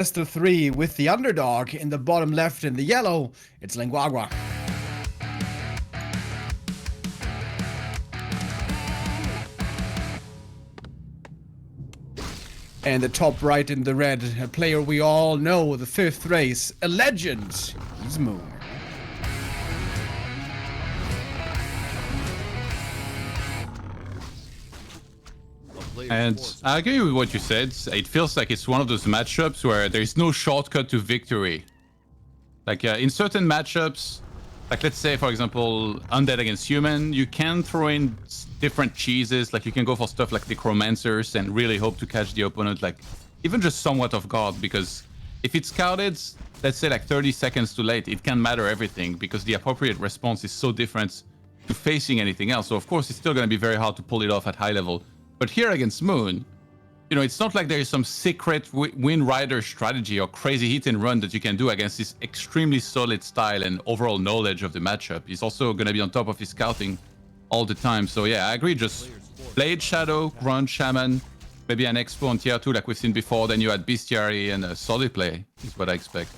Best of 3 with the underdog in the bottom left in the yellow. It's Guagua. And the top right in the red, a player we all know, the 5th race, a legend. He's Moon. And I agree with what you said. It feels like it's one of those matchups where there is no shortcut to victory. Like in certain matchups, like let's say, for example, Undead against Human, you can throw in different cheeses. Like you can go for stuff like Necromancers and really hope to catch the opponent, like even just somewhat off guard. Because if it's scouted, let's say like 30 seconds too late, it can matter everything because the appropriate response is so different to facing anything else. So of course, it's still going to be very hard to pull it off at high level. But here against Moon, you know, it's not like there is some secret win rider strategy or crazy hit and run that you can do against this extremely solid style and overall knowledge of the matchup. He's also going to be on top of his scouting all the time. So yeah, I agree. Just Blade, Shadow, Grunt, Shaman, maybe an Expo on tier 2 like we've seen before. Then you had Bestiary and a solid play is what I expect.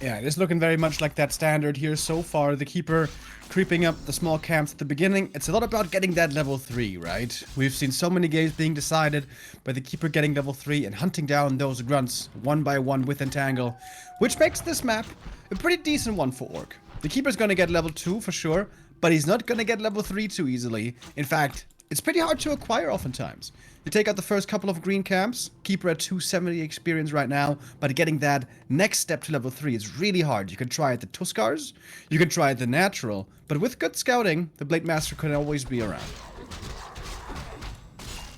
Yeah, it is looking very much like that standard here so far. The Keeper creeping up the small camps at the beginning. It's a lot about getting that level 3, right? We've seen so many games being decided by the Keeper getting level 3 and hunting down those grunts one by one with Entangle, which makes this map a pretty decent one for Orc. The Keeper's gonna get level 2 for sure, but he's not gonna get level 3 too easily. In fact, it's pretty hard to acquire oftentimes. You take out the first couple of green camps, Keeper at 270 experience right now, but getting that next step to level 3 is really hard. You can try at the Tuskars, you can try at the natural, but with good scouting, the Blade Master can always be around.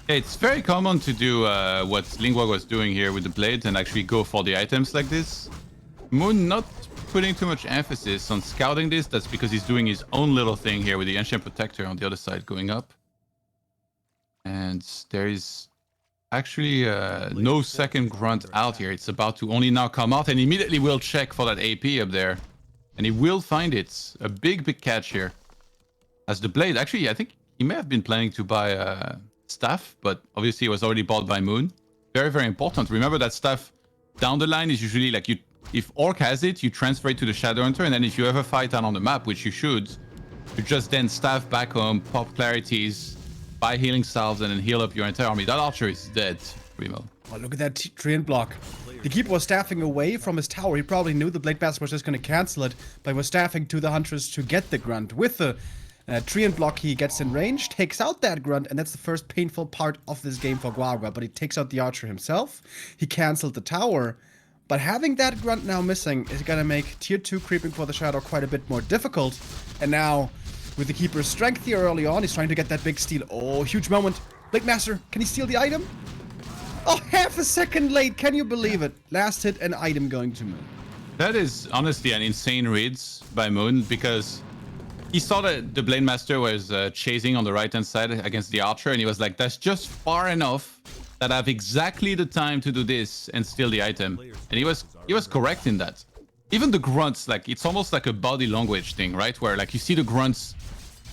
It's very common to do what Lingua was doing here with the blade and actually go for the items like this. Moon not putting too much emphasis on scouting this. That's because he's doing his own little thing here with the Ancient Protector on the other side going up. And there is actually no second grunt out here. It's about to only now come out and immediately will check for that AP up there. And he will find it. A big, big catch here. As the blade, actually, I think he may have been planning to buy staff, but obviously it was already bought by Moon. Very, very important. Remember that staff down the line is usually like if Orc has it, you transfer it to the Shadowhunter, and then if you ever fight out on the map, which you should, you just then staff back home, pop clarities, buy healing salves, and then heal up your entire army. That archer is dead, Primo. Oh, look at that treant block. The Keeper was staffing away from his tower. He probably knew the Blade Master was just going to cancel it, but he was staffing to the Hunters to get the grunt. With the treant block, he gets in range, takes out that grunt, and that's the first painful part of this game for Guagua. But he takes out the archer himself. He canceled the tower. But having that grunt now missing is going to make tier 2 creeping for the Shadow quite a bit more difficult. And now, with the Keeper's strength here early on, he's trying to get that big steal. Oh, huge moment. Blade Master, can he steal the item? Oh, half a second late. Can you believe it? Last hit, an item going to Moon. That is honestly an insane read by Moon because he saw that the Blade Master was chasing on the right-hand side against the archer, and he was like, that's just far enough that I have exactly the time to do this and steal the item. And he was correct in that. Even the grunts, like it's almost like a body language thing, right? Where like you see the grunts,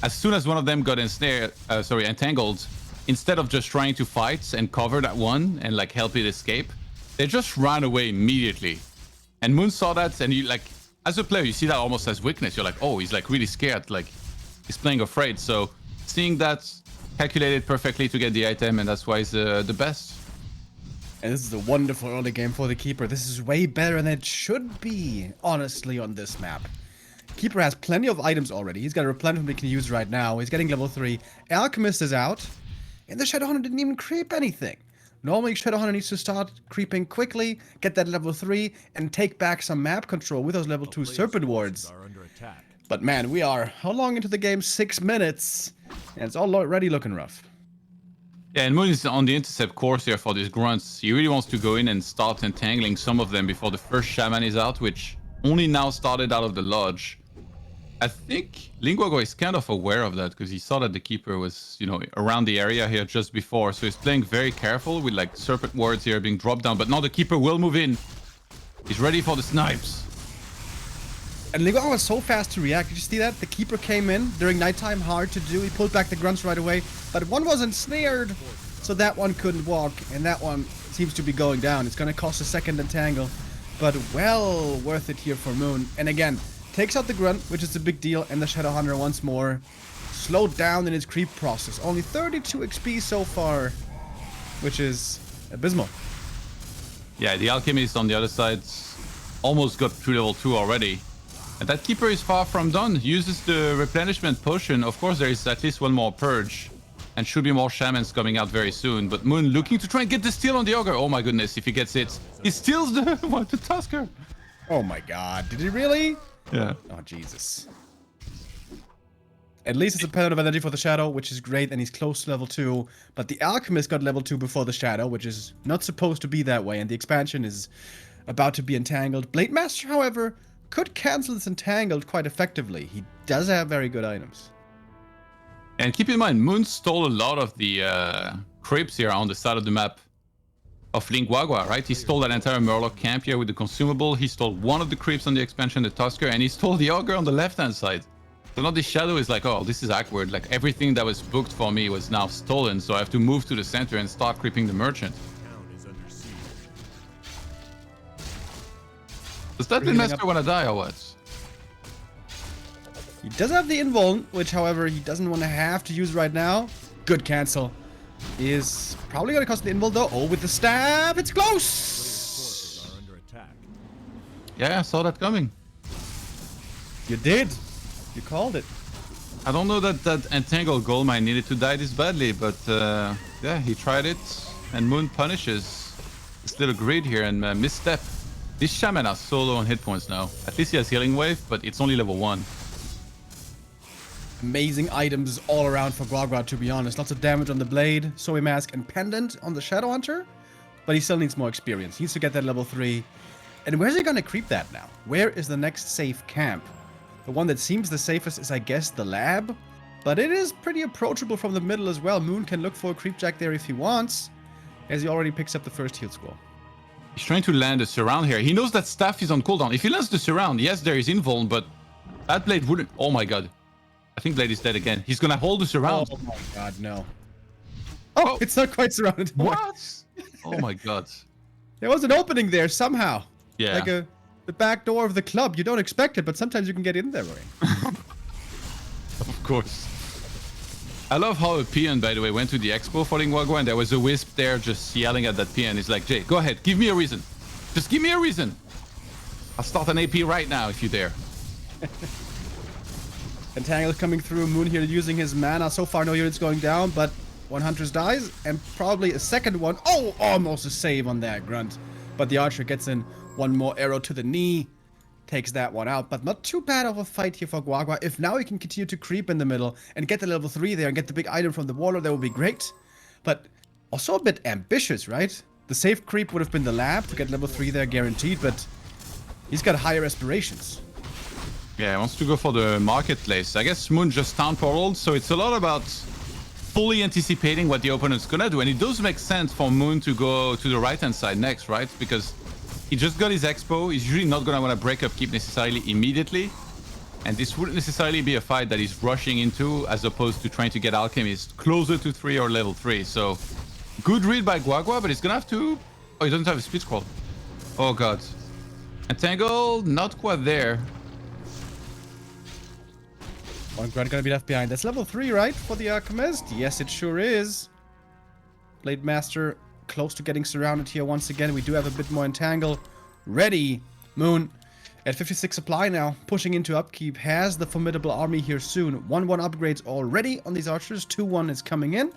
as soon as one of them got entangled, instead of just trying to fight and cover that one and like help it escape, they just ran away immediately. And Moon saw that, and you like, as a player, you see that almost as weakness. You're like, oh, he's like really scared, like he's playing afraid. So seeing that, calculated perfectly to get the item, and that's why he's the best. And this is a wonderful early game for the Keeper. This is way better than it should be, honestly, on this map. Keeper has plenty of items already. He's got a replenishment he can use right now. He's getting level 3. Alchemist is out. And the Shadowhunter didn't even creep anything. Normally, Shadowhunter needs to start creeping quickly, get that level 3, and take back some map control with those level 2 Serpent Wards. But man, we are how long into the game? 6 minutes. And it's already looking rough. Yeah, and Moon is on the intercept course here for these grunts. He really wants to go in and start entangling some of them before the first shaman is out, which only now started out of the lodge. I think Lingua is kind of aware of that because he saw that the Keeper was, you know, around the area here just before. So he's playing very careful with like Serpent Wards here being dropped down. But now the Keeper will move in. He's ready for the snipes. And Lingua was so fast to react. Did you see that? The Keeper came in during nighttime, hard to do. He pulled back the grunts right away. But one was ensnared, so that one couldn't walk. And that one seems to be going down. It's going to cost a second entangle, but well worth it here for Moon. And again, takes out the Grunt, which is a big deal, and the Shadow Hunter once more. Slowed down in its creep process. Only 32 XP so far, which is abysmal. Yeah, the Alchemist on the other side almost got to level 2 already. And that Keeper is far from done. Uses the replenishment potion. Of course, there is at least one more Purge. And should be more Shamans coming out very soon. But Moon looking to try and get the steal on the Ogre. Oh my goodness, if he gets it, he steals the Tusker. Oh my god, did he really? Yeah. Oh, Jesus. At least it's a penalty of energy for the Shadow, which is great, and he's close to level 2. But the Alchemist got level 2 before the Shadow, which is not supposed to be that way, and the expansion is about to be entangled. Blade Master, however, could cancel this entangled quite effectively. He does have very good items. And keep in mind, Moon stole a lot of the creeps here on the side of the map of Guagua, right? He stole that entire Murloc camp here with the consumable. He stole one of the creeps on the expansion, the Tusker, and he stole the Ogre on the left-hand side. So now the Shadow is like, oh, this is awkward. Like, everything that was booked for me was now stolen, so I have to move to the center and start creeping the Merchant. Does that Blade Master want to die or what? He does have the invuln, which, however, he doesn't want to have to use right now. Good cancel. Is probably going to cost the invuln, though. Oh, with the stab, it's close! Yeah, I saw that coming. You did. You called it. I don't know that that Entangled Goldmine needed to die this badly, but yeah, he tried it. And Moon punishes this little grid here and misstep. This Shaman has so low on hit points now. At least he has Healing Wave, but it's only level 1. Amazing items all around for Guagua, to be honest. Lots of damage on the Blade, Soy Mask, and Pendant on the Shadow Hunter. But he still needs more experience. He needs to get that level 3. And where's he gonna creep that now? Where is the next safe camp? The one that seems the safest is, I guess, the lab. But it is pretty approachable from the middle as well. Moon can look for a creepjack there if he wants, as he already picks up the first heal scroll. He's trying to land a surround here. He knows that staff is on cooldown. If he lands the surround, yes, there is invuln, but that Blade wouldn't... Oh my god. I think Blade is dead again. He's gonna hold the surround. Oh my god, no. Oh, it's not quite surrounded. What? Oh my god. There was an opening there somehow. Yeah. Like the back door of the club. You don't expect it, but sometimes you can get in there, right? Of course. I love how a peon, by the way, went to the expo for Guagua, and there was a wisp there just yelling at that peon. He's like, Jay, go ahead, give me a reason. Just give me a reason. I'll start an AP right now if you dare. Entangle coming through. Moon here using his mana. So far, no units going down, but one Huntress dies, and probably a second one. Oh, almost a save on that Grunt. But the Archer gets in one more arrow to the knee. Takes that one out, but not too bad of a fight here for Guagua. If now he can continue to creep in the middle and get the level 3 there and get the big item from the Warlord, that would be great. But also a bit ambitious, right? The safe creep would have been the lab to get level 3 there guaranteed, but he's got higher aspirations. Yeah, he wants to go for the marketplace. I guess Moon just town portaled, so it's a lot about fully anticipating what the opponent's gonna do. And it does make sense for Moon to go to the right-hand side next, right? Because he just got his expo. He's usually not gonna want to break up keep necessarily immediately. And this wouldn't necessarily be a fight that he's rushing into as opposed to trying to get Alchemist closer to 3 or level 3. So good read by Guagua, but he's gonna have to... Oh, he doesn't have a speed scroll. Oh god. Entangle, not quite there. One Grunt gonna be left behind. That's level 3, right? For the Alchemist? Yes, it sure is. Blade Master close to getting surrounded here once again. We do have a bit more entangle. Ready. Moon at 56 supply now. Pushing into upkeep. Has the formidable army here soon. 1-1 upgrades already on these archers. 2-1 is coming in.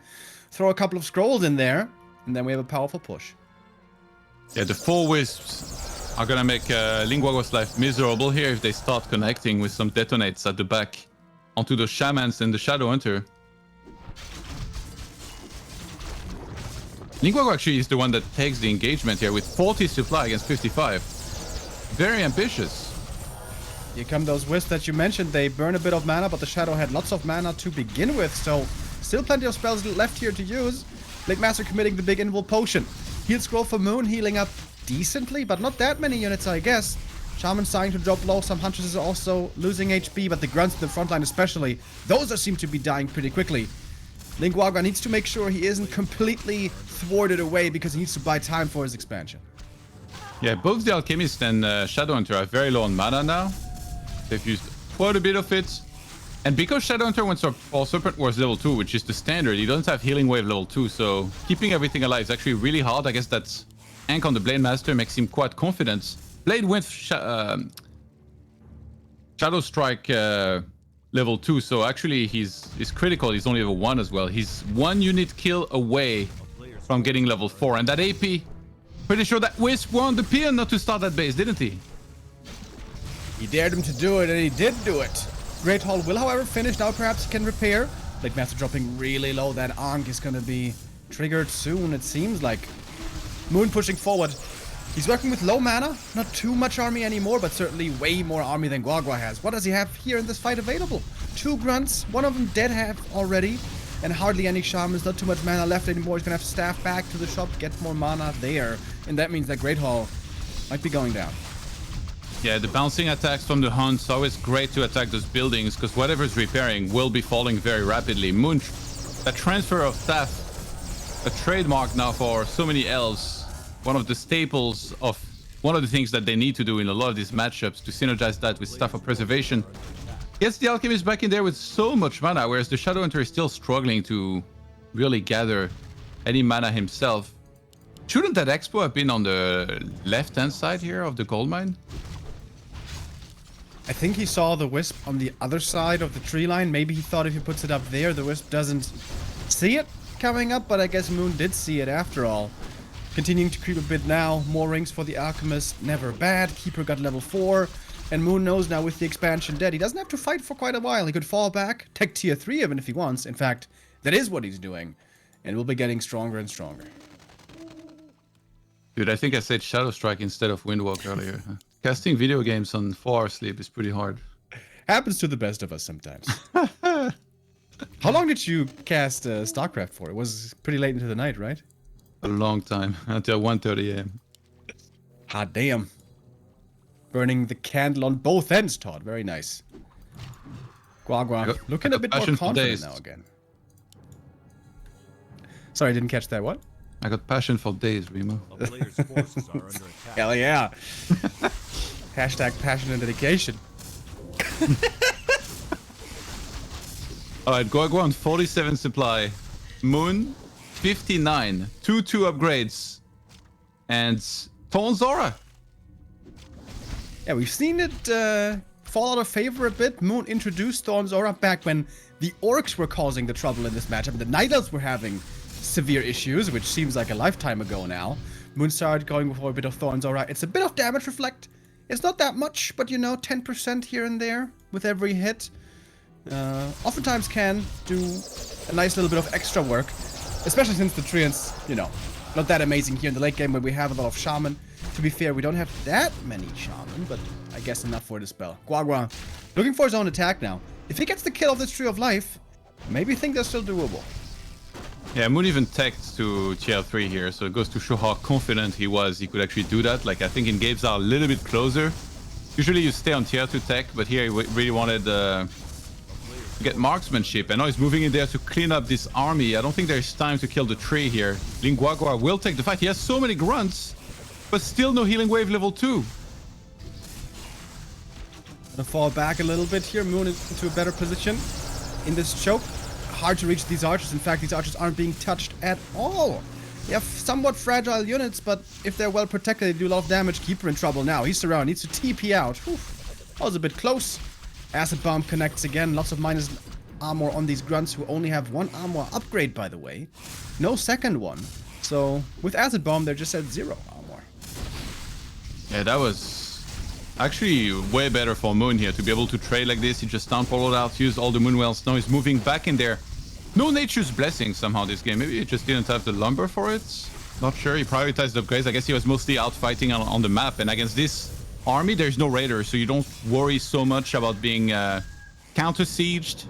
Throw a couple of scrolls in there. And then we have a powerful push. Yeah, the 4 wisps are gonna make Guagua's life miserable here if they start connecting with some detonates at the back onto the Shamans and the Shadow Hunter. Guagua actually is the one that takes the engagement here with 40 supply against 55. Very ambitious. Here come those wisps that you mentioned. They burn a bit of mana, but the Shadow had lots of mana to begin with, so still plenty of spells left here to use. Blade Master committing the big invul potion. Heal scroll for Moon, healing up decently, but not that many units, I guess. Shaman starting to drop low. Some Huntresses are also losing HP, but the Grunts in the front line especially, those that seem to be dying pretty quickly. Guagua needs to make sure he isn't completely thwarted away because he needs to buy time for his expansion. Yeah, both the Alchemist and Shadowhunter are very low on mana now. They've used quite a bit of it. And because Shadowhunter went for Serpent Wars level 2, which is the standard, he doesn't have Healing Wave level 2, so keeping everything alive is actually really hard. I guess that Ank on the Blade Master makes him quite confident. Blade went Shadow Strike level 2, so actually his critical is only level 1 as well. He's 1 unit kill away from getting level 4. And that AP, pretty sure that Wisp won the peon not to start that base, didn't he? He dared him to do it, and he did do it. Great Hall will, however, finish now. Perhaps he can repair. Blade Master dropping really low. That Ankh is going to be triggered soon, it seems like. Moon pushing forward. He's working with low mana. Not too much army anymore, but certainly way more army than Guagua has. What does he have here in this fight available? 2 grunts, one of them dead half already, and hardly any shamans. Not too much mana left anymore. He's going to have to staff back to the shop, get more mana there. And that means that Great Hall might be going down. Yeah, the bouncing attacks from the Hunts are always great to attack those buildings because whatever's repairing will be falling very rapidly. Moon, that transfer of staff, a trademark now for so many elves. One of the staples of one of the things that they need to do in a lot of these matchups to synergize that with Staff of Preservation. Gets the Alchemist back in there with so much mana, whereas the Shadowhunter is still struggling to really gather any mana himself. Shouldn't that Expo have been on the left-hand side here of the gold mine? I think he saw the Wisp on the other side of the tree line. Maybe he thought if he puts it up there, the Wisp doesn't see it coming up, but I guess Moon did see it after all. Continuing to creep a bit now. More rings for the Alchemist. Never bad. Keeper got level 4. And Moon knows now with the expansion dead, he doesn't have to fight for quite a while. He could fall back, tech tier 3 even if he wants. In fact, that is what he's doing. And will be getting stronger and stronger. Dude, I think I said Shadow Strike instead of Windwalk earlier. Casting video games on 4 hours sleep is pretty hard. Happens to the best of us sometimes. How long did you cast StarCraft for? It was pretty late into the night, right? A long time, until 1:30 a.m. Hot damn. Burning the candle on both ends, Todd. Very nice. Guagua looking a bit more confident now again. Sorry, I didn't catch that. What? I got passion for days, Remo. Hell yeah. Hashtag passion and dedication. Alright, Guagua on 47 supply. Moon, 59. 2-2 upgrades. And Thorn Zora. Yeah, we've seen it fall out of favor a bit. Moon introduced Thorn Zora back when the Orcs were causing the trouble in this matchup. And the Night Elves were having severe issues, which seems like a lifetime ago now. Moon started going for a bit of Thorn Zora. It's a bit of damage reflect. It's not that much, but you know, 10% here and there with every hit. Oftentimes can do a nice little bit of extra work, especially since the Treants, you know, not that amazing here in the late game when we have a lot of Shaman. To be fair, we don't have that many Shaman, but I guess enough for the spell. Guagua looking for his own attack now. If he gets the kill of this Tree of Life, maybe think that's still doable. Yeah, Moon even teched to tier 3 here, so it goes to show how confident he was he could actually do that. Like, I think in games are a little bit closer. Usually you stay on tier 2 tech, but here he really wanted to get marksmanship. And now he's moving in there to clean up this army. I don't think there's time to kill the tree here. Guagua will take the fight. He has so many grunts, but still no healing wave level 2. Gonna fall back a little bit here. Moon is into a better position in this choke. Hard to reach these archers. In fact, these archers aren't being touched at all. They have somewhat fragile units, but if they're well protected, they do a lot of damage. Keeper in trouble now. He's surrounded. Needs to TP out. Whew. That was a bit close. Acid Bomb connects again. Lots of minus armor on these grunts who only have 1 armor upgrade, by the way. No second one. So, with Acid Bomb, they're just at 0 armor. Yeah, that was actually way better for Moon here to be able to trade like this. He just downfollowed out, used all the Moonwells. Now he's moving back in there. No Nature's Blessing somehow this game. Maybe he just didn't have the lumber for it. Not sure. He prioritized the upgrades. I guess he was mostly out fighting on the map. And against this army, there's no raider, so you don't worry so much about being counter-sieged.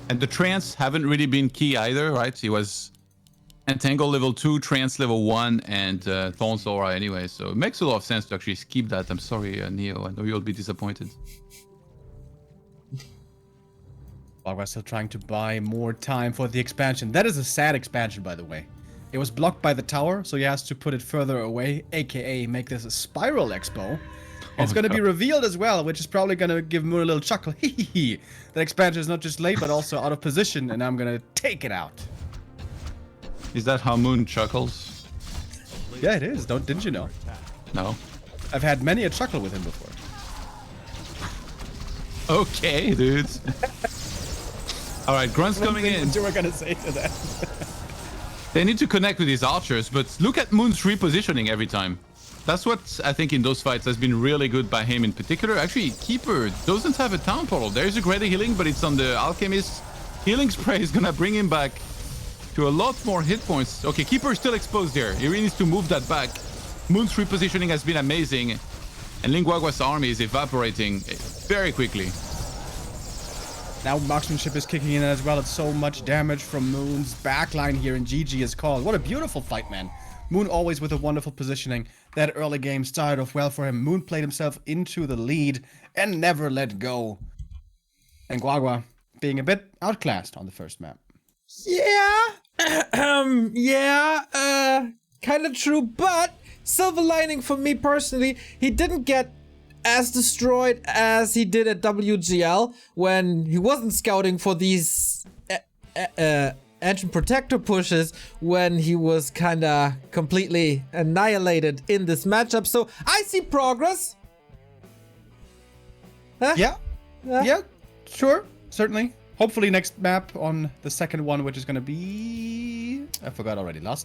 And the trance haven't really been key either, right? He was Entangle level 2, Trance level 1, and Thorn Zora anyway. So it makes a lot of sense to actually skip that. I'm sorry, Neo. I know you'll be disappointed. Guagua still trying to buy more time for the expansion. That is a sad expansion, by the way. It was blocked by the tower, so he has to put it further away, aka make this a spiral expo. And it's going to be revealed as well, which is probably going to give Moon a little chuckle. That expansion is not just late, but also out of position, and I'm going to take it out. Is that how Moon chuckles? Yeah, it is. Didn't you know? No. I've had many a chuckle with him before. Okay, dudes. All right, Grunt's coming in. What you were gonna say to that? They need to connect with these archers, but look at Moon's repositioning every time. That's what I think in those fights has been really good by him in particular. Actually, Keeper doesn't have a town portal. There's a greater healing, but it's on the Alchemist. Healing spray is gonna bring him back to a lot more hit points. Okay, Keeper is still exposed here. He really needs to move that back. Moon's repositioning has been amazing, and Guagua's army is evaporating very quickly. Now marksmanship is kicking in as well. It's so much damage from Moon's backline here, and GG is called. What a beautiful fight, man. Moon always with a wonderful positioning. That early game started off well for him. Moon played himself into the lead and never let go. And Guagua being a bit outclassed on the first map. Yeah, kind of true, but silver lining for me personally, he didn't get as destroyed as he did at WGL when he wasn't scouting for these engine protector pushes, when he was kind of completely annihilated in this matchup. So I see progress. Huh? Yeah, sure, certainly. Hopefully next map on the second one, which is going to be... I forgot already. No.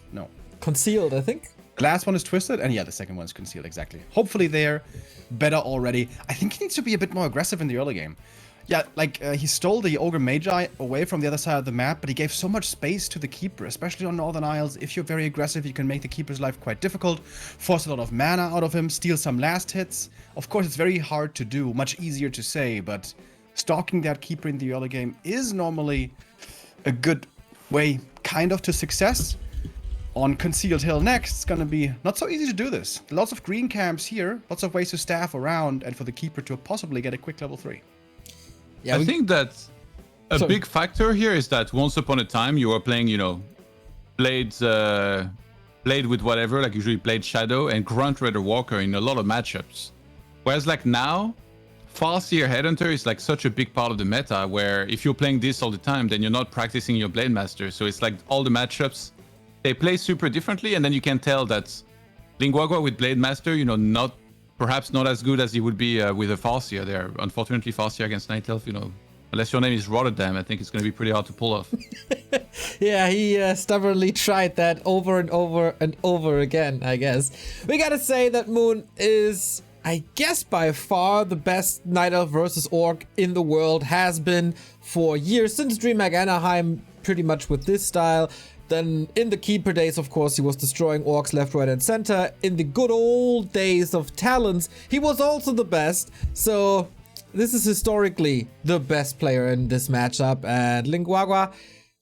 Concealed, I think. The last one is Twisted, and yeah, the second one is Concealed, exactly. Hopefully they're better already. I think he needs to be a bit more aggressive in the early game. Yeah, like, he stole the Ogre Magi away from the other side of the map, but he gave so much space to the Keeper, especially on Northern Isles. If you're very aggressive, you can make the Keeper's life quite difficult, force a lot of mana out of him, steal some last hits. Of course, it's very hard to do, much easier to say, but stalking that Keeper in the early game is normally a good way, kind of, to success. On Concealed Hill next, it's gonna be not so easy to do this. Lots of green camps here, lots of ways to staff around, and for the Keeper to possibly get a quick level 3. Yeah, I think that a big factor here is that once upon a time you were playing, you know, Blade with whatever, like usually Blade Shadow and Grunt Raider Walker in a lot of matchups. Whereas like now, Farseer Headhunter is like such a big part of the meta, where if you're playing this all the time, then you're not practicing your Blade Master. So it's like all the matchups, they play super differently, and then you can tell that Guagua with Blade Master, you know, perhaps not as good as he would be with a Farseer there. Unfortunately, Farseer against Night Elf, you know, unless your name is Rotterdam, I think it's going to be pretty hard to pull off. Yeah, he stubbornly tried that over and over and over again, I guess. We gotta say that Moon is, I guess, by far the best Night Elf versus Orc in the world, has been for years, since DreamHack Anaheim, pretty much with this style. Then in the Keeper days, of course, he was destroying orcs left, right, and center. In the good old days of Talons, he was also the best. So this is historically the best player in this matchup. And Guagua,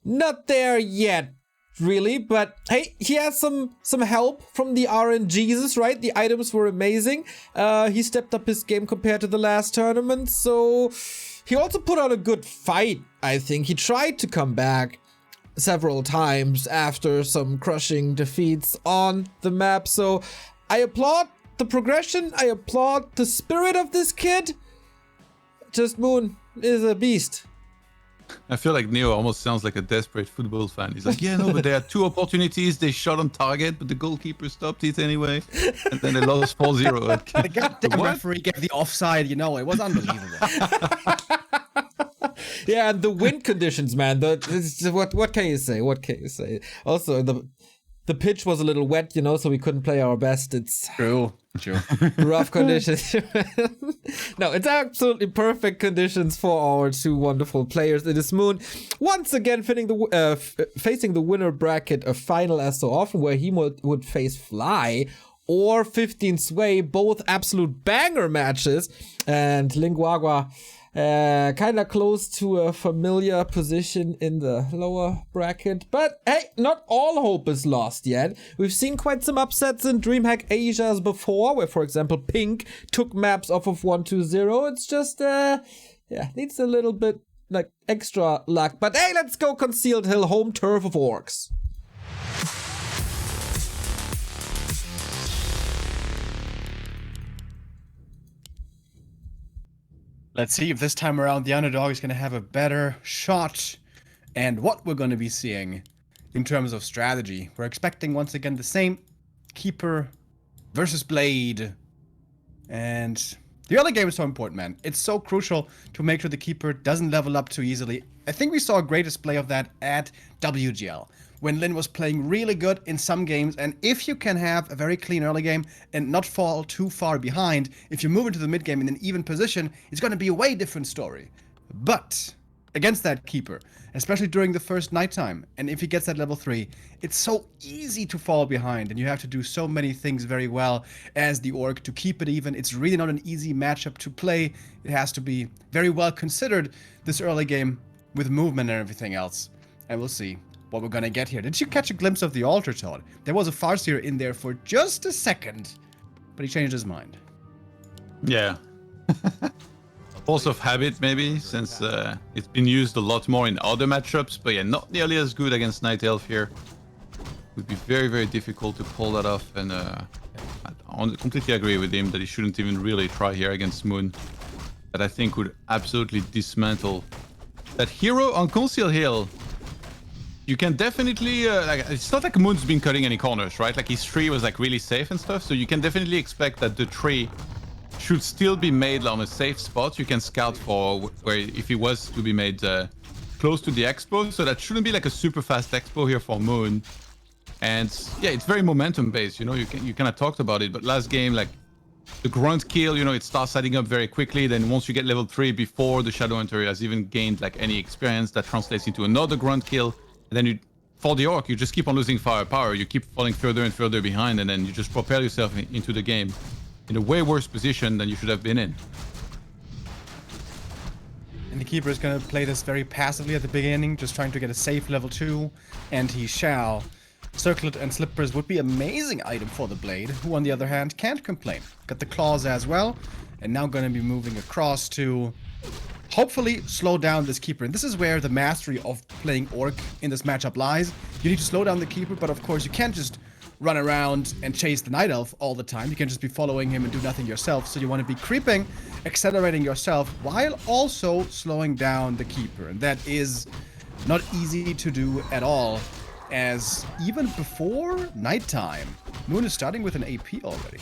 not there yet, really. But hey, he has some help from the RNGs, right? The items were amazing. He stepped up his game compared to the last tournament. So he also put on a good fight, I think. He tried to come back several times after some crushing defeats on the map. So I applaud the progression. I applaud the spirit of this kid. Just Moon is a beast. I feel like Neo almost sounds like a desperate football fan. He's like, yeah, no, but there are 2 opportunities. They shot on target, but the goalkeeper stopped it anyway. And then they lost 4-0. The goddamn referee gave the offside, you know, it was unbelievable. Yeah, and the wind conditions, man. What can you say? What can you say? Also, the pitch was a little wet, you know, so we couldn't play our best. It's true. Rough conditions. No, it's absolutely perfect conditions for our 2 wonderful players. It is Moon once again facing the winner bracket of final, as so often, where he would face Fly or 15 Sway, both absolute banger matches, and Guagua kind of close to a familiar position in the lower bracket. But hey, not all hope is lost yet. We've seen quite some upsets in DreamHack Asia's before, where, for example, Pink took maps off of 1-2-0. It's just, needs a little bit like extra luck. But hey, let's go Concealed Hill, home turf of orcs. Let's see if this time around the underdog is going to have a better shot and what we're going to be seeing in terms of strategy. We're expecting once again the same Keeper versus Blade. And the early game is so important, man. It's so crucial to make sure the Keeper doesn't level up too easily. I think we saw a great display of that at WGL, when Lin was playing really good in some games, and if you can have a very clean early game and not fall too far behind, if you move into the mid game in an even position, it's going to be a way different story. But against that Keeper, especially during the first nighttime, and if he gets that level 3, it's so easy to fall behind, and you have to do so many things very well as the Orc to keep it even. It's really not an easy matchup to play. It has to be very well considered, this early game, with movement and everything else. And we'll see what we're gonna get here. Did you catch a glimpse of the altar, Todd? There was a Farseer in there for just a second, but he changed his mind. Yeah. Force of habit, maybe, since it's been used a lot more in other matchups, but yeah, not nearly as good against Night Elf here. Would be very, very difficult to pull that off, and I completely agree with him that he shouldn't even really try here against Moon. That I think would absolutely dismantle that hero on Conceal Hill. You can definitely, like, it's not like Moon's been cutting any corners, right? Like, his tree was like really safe and stuff, so you can definitely expect that the tree should still be made on a safe spot. You can scout for where, if he was to be made close to the expo, so that shouldn't be like a super fast expo here for Moon. And yeah, it's very momentum based, you know, you kind of talked about it, but last game, like, the grunt kill, you know, it starts setting up very quickly. Then once you get level 3 before the Shadow Hunter has even gained like any experience, that translates into another grunt kill. And then for the Orc, you just keep on losing firepower. You keep falling further and further behind, and then you just propel yourself into the game in a way worse position than you should have been in. And the Keeper is going to play this very passively at the beginning, just trying to get a safe level 2, and he shall. Circlet and Slippers would be amazing item for the Blade, who on the other hand can't complain. Got the claws as well, and now going to be moving across to hopefully slow down this Keeper. And this is where the mastery of playing Orc in this matchup lies. You need to slow down the Keeper, but of course you can't just run around and chase the Night Elf all the time. You can't just be following him and do nothing yourself. So you want to be creeping, accelerating yourself, while also slowing down the Keeper. And that is not easy to do at all, as even before nighttime, Moon is starting with an AP already.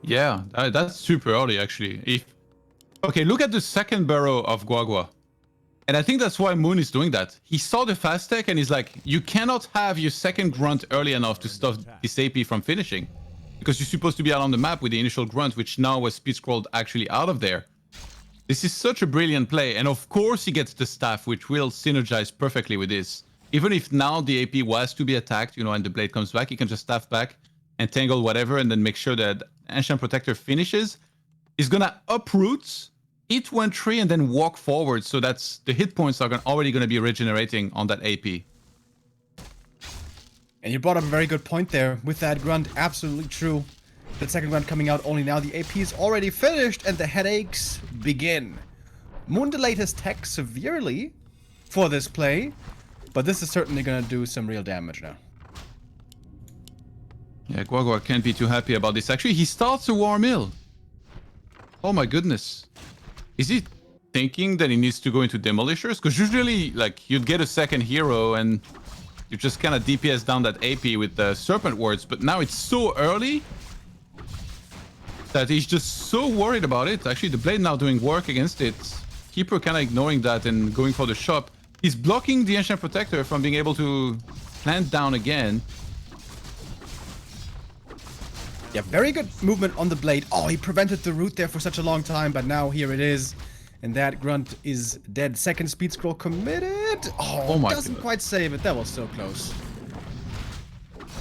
Yeah, that's super early, actually. Okay, look at the second burrow of Guagua. And I think that's why Moon is doing that. He saw the fast tech and he's like, you cannot have your second grunt early enough to stop this AP from finishing. Because you're supposed to be out on the map with the initial grunt, which now was speed scrolled actually out of there. This is such a brilliant play. And of course he gets the staff, which will synergize perfectly with this. Even if now the AP was to be attacked, you know, and the Blade comes back, he can just staff back and tangle whatever and then make sure that Ancient Protector finishes. He's gonna uproot, hit one tree, and then walk forward. So that's the hit points are already gonna be regenerating on that AP. And you brought up a very good point there with that grunt. Absolutely true. The second grunt coming out only now. The AP is already finished and the headaches begin. Moon delayed his tech severely for this play, but this is certainly going to do some real damage now. Yeah, Guagua can't be too happy about this. Actually, he starts a War Mill. Oh my goodness. Is he thinking that he needs to go into Demolishers? Because usually, like, you'd get a second hero and you just kind of DPS down that AP with the Serpent Words. But now it's so early that he's just so worried about it. Actually, the Blade now doing work against it. Keeper kind of ignoring that and going for the shop. He's blocking the Ancient Protector from being able to plant down again. Yeah, very good movement on the Blade. Oh, he prevented the root there for such a long time, but now here it is. And that grunt is dead. Second speed scroll committed. Oh my doesn't goodness. Quite save it. That was so close.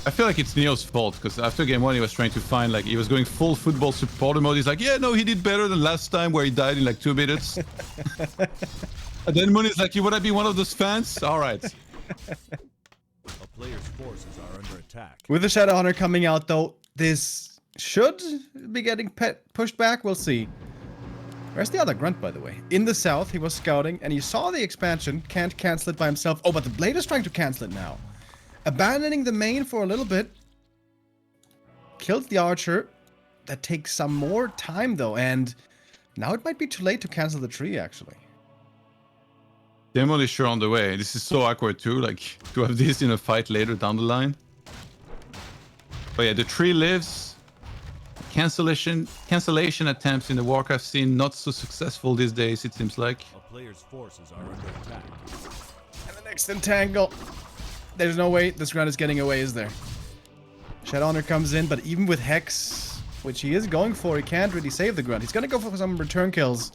I feel like it's Neo's fault, because after game 1 he was trying to find, like, he was going full football supporter mode. He's like, yeah, no, he did better than last time where he died in like 2 minutes. And then Moon is like, you wanna be one of those fans? Alright. A player's forces are under attack. With the Shadow Hunter coming out though, this should be getting pushed back. We'll see. Where's the other grunt, by the way? In the south, he was scouting, and he saw the expansion. Can't cancel it by himself. Oh, but the blade is trying to cancel it now. Abandoning the main for a little bit. Kills the archer. That takes some more time, though, and now it might be too late to cancel the tree, actually. Demolisher on the way. This is so awkward too, like to have this in a fight later down the line. But yeah, the tree lives. Cancellation attempts in the WarCraft scene not so successful these days, it seems like. A player's forces are under attack. And the next entangle. There's no way this grunt is getting away, is there? Shadowhunter comes in, but even with Hex, which he is going for, he can't really save the grunt. He's gonna go for some return kills.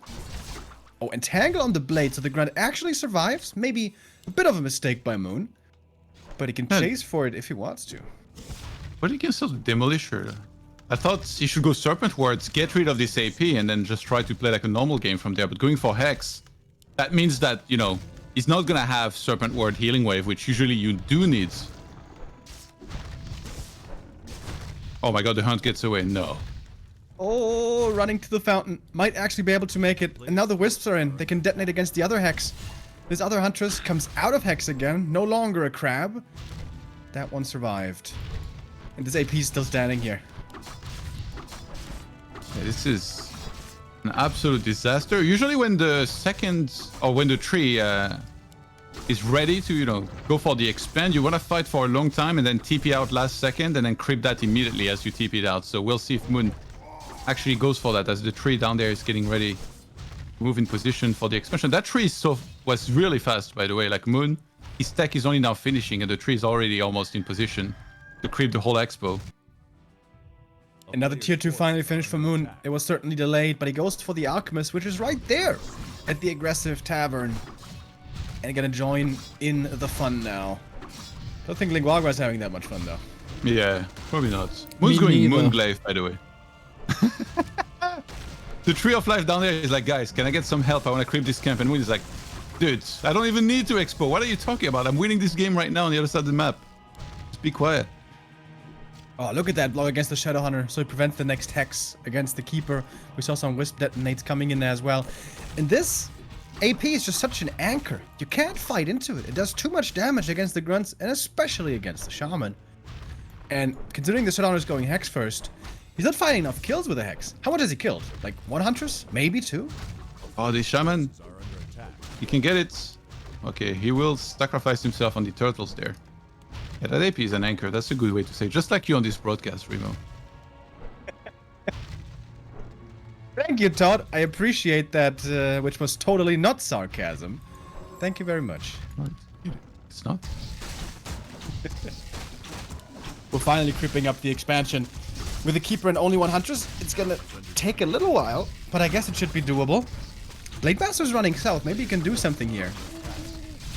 Oh, entangle on the blade, so the grunt actually survives. Maybe a bit of a mistake by Moon. But he can chase for it if he wants to. But he can still Demolisher. I thought he should go Serpent Wards, get rid of this AP, and then just try to play like a normal game from there. But going for Hex, that means that, you know, he's not gonna have Serpent Ward Healing Wave, which usually you do need. Oh my god, the hunt gets away. No. Oh, running to the fountain. Might actually be able to make it. And now the Wisps are in. They can detonate against the other Hex. This other Huntress comes out of Hex again. No longer a crab. That one survived. And this AP is still standing here. Yeah, this is an absolute disaster. Usually when the second, or when the tree is ready to, you know, go for the expand, you want to fight for a long time and then TP out last second and then creep that immediately as you TP it out. So we'll see if Moon actually goes for that as the tree down there is getting ready to move in position for the expansion. That tree was really fast, by the way. Like Moon, his tech is only now finishing and the tree is already almost in position to creep the whole expo. Another tier 2 finally finished for Moon. It was certainly delayed, but he goes for the Alchemist, which is right there at the aggressive tavern. And gonna join in the fun now. Don't think Guagua is having that much fun, though. Yeah, probably not. Moon's going Moonglaive, by the way. The Tree of Life down there is like, guys, can I get some help? I want to creep this camp. And Moon is like, dude, I don't even need to expo. What are you talking about? I'm winning this game right now on the other side of the map. Just be quiet. Oh, look at that blow against the Shadowhunter. So he prevents the next Hex against the Keeper. We saw some Wisp detonates coming in there as well. And this AP is just such an anchor. You can't fight into it. It does too much damage against the Grunts, and especially against the Shaman. And considering the Shadowhunter is going Hex first, he's not finding enough kills with the Hex. How much has he killed? Like 1 Huntress? Maybe 2? Oh, the Shaman. He can get it. Okay, he will sacrifice himself on the turtles there. Yeah, that AP is an anchor. That's a good way to say it. Just like you on this broadcast, Remo. Thank you, Todd. I appreciate that, which was totally not sarcasm. Thank you very much. It's not. We're finally creeping up the expansion. With the Keeper and only 1 Huntress, it's gonna take a little while, but I guess it should be doable. Blade Master's running south. Maybe he can do something here.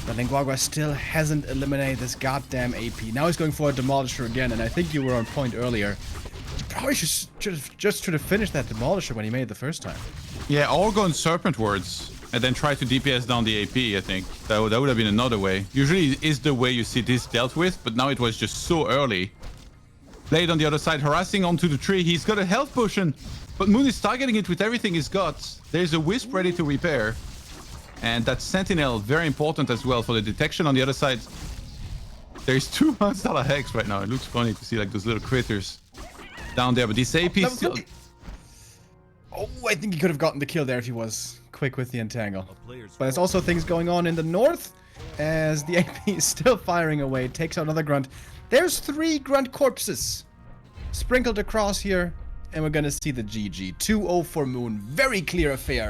But Guagua still hasn't eliminated this goddamn AP. Now he's going for a Demolisher again, and I think you were on point earlier. You probably should have finished that Demolisher when he made it the first time. Yeah, all go on Serpent Wards and then try to DPS down the AP, I think. That would have been another way. Usually it is the way you see this dealt with, but now it was just so early. Blade on the other side, harassing onto the tree. He's got a health potion, but Moon is targeting it with everything he's got. There's a Wisp ready to repair. And that Sentinel, very important as well for the detection on the other side. There's 2 $1 Hex right now. It looks funny to see like those little critters down there, but this AP still... Oh, I think he could have gotten the kill there if he was quick with the entangle. But there's also things going on in the north as the AP is still firing away. It takes out another Grunt. There's 3 Grunt corpses sprinkled across here, and we're gonna see the GG. 2-0 for Moon. Very clear affair.